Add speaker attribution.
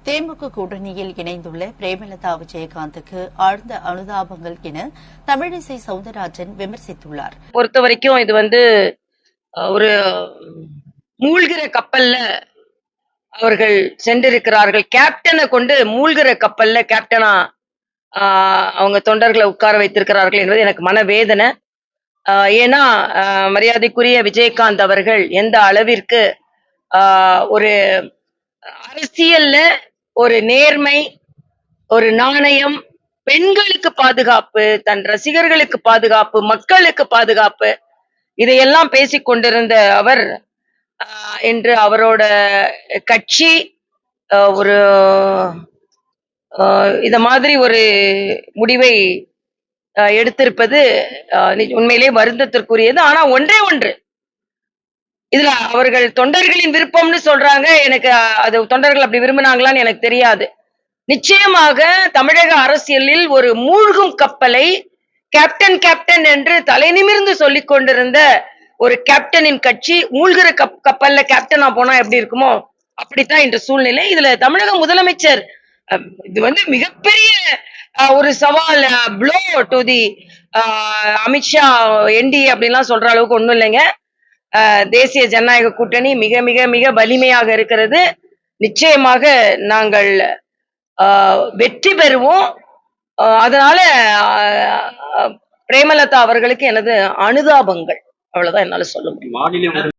Speaker 1: தேமுக கூட்டணியில் இணைந்துள்ள பிரேமலதா விஜயகாந்துக்கு ஆழ்ந்த அனுதாபங்கள் என தமிழிசை சவுந்தரராஜன் விமர்சித்துள்ளார்.
Speaker 2: பொறுத்த வரைக்கும் இது ஒரு மூழ்கிற கப்பல்ல அவர்கள் சென்றிருக்கிறார்கள். கேப்டனை கொண்டு மூழ்கிற கப்பல்ல கேப்டனா அவங்க தொண்டர்களை உட்கார வைத்திருக்கிறார்கள் என்பது எனக்கு மனவேதனை. ஏன்னா மரியாதைக்குரிய விஜயகாந்த் அவர்கள் எந்த அளவிற்கு ஒரு அரசியல்ல ஒரு நேர்மை, ஒரு நாணயம், பெண்களுக்கு பாதுகாப்பு, தன் ரசிகர்களுக்கு பாதுகாப்பு, மக்களுக்கு பாதுகாப்பு, இதையெல்லாம் பேசிக் கொண்டிருந்த அவர் இன்று அவரோட கட்சி ஒரு இத மாதிரி ஒரு முடிவை எடுத்திருப்பது உண்மையிலே வருந்தத்திற்குரியது. ஆனா ஒன்று இதுல அவர்கள் தொண்டர்களின் விருப்பம்னு சொல்றாங்க. எனக்கு அது தொண்டர்கள் அப்படி விரும்பினாங்களான்னு எனக்கு தெரியாது. நிச்சயமாக தமிழக அரசியலில் ஒரு மூழ்கும் கப்பலை கேப்டன் என்று தலை நிமிர்ந்து சொல்லிக் கொண்டிருந்த ஒரு கேப்டனின் கட்சி மூழ்கிற கப்பல்ல கேப்டனா போனா எப்படி இருக்குமோ அப்படித்தான் இன்று சூழ்நிலை. இதுல தமிழக முதலமைச்சர் இது மிகப்பெரிய ஒரு சவால், ப்ளோ டு தி அமித்ஷா என்டி அப்படின்லாம் சொல்ற அளவுக்கு ஒண்ணும் இல்லைங்க. தேசிய ஜனநாயக கூட்டணி மிக மிக மிக வலிமையாக இருக்கிறது. நிச்சயமாக நாங்கள் வெற்றி பெறுவோம். அதனால பிரேமலதா அவர்களுக்கு எனது அனுதாபங்கள். அவ்வளவுதான் என்னால சொல்ல முடியும்.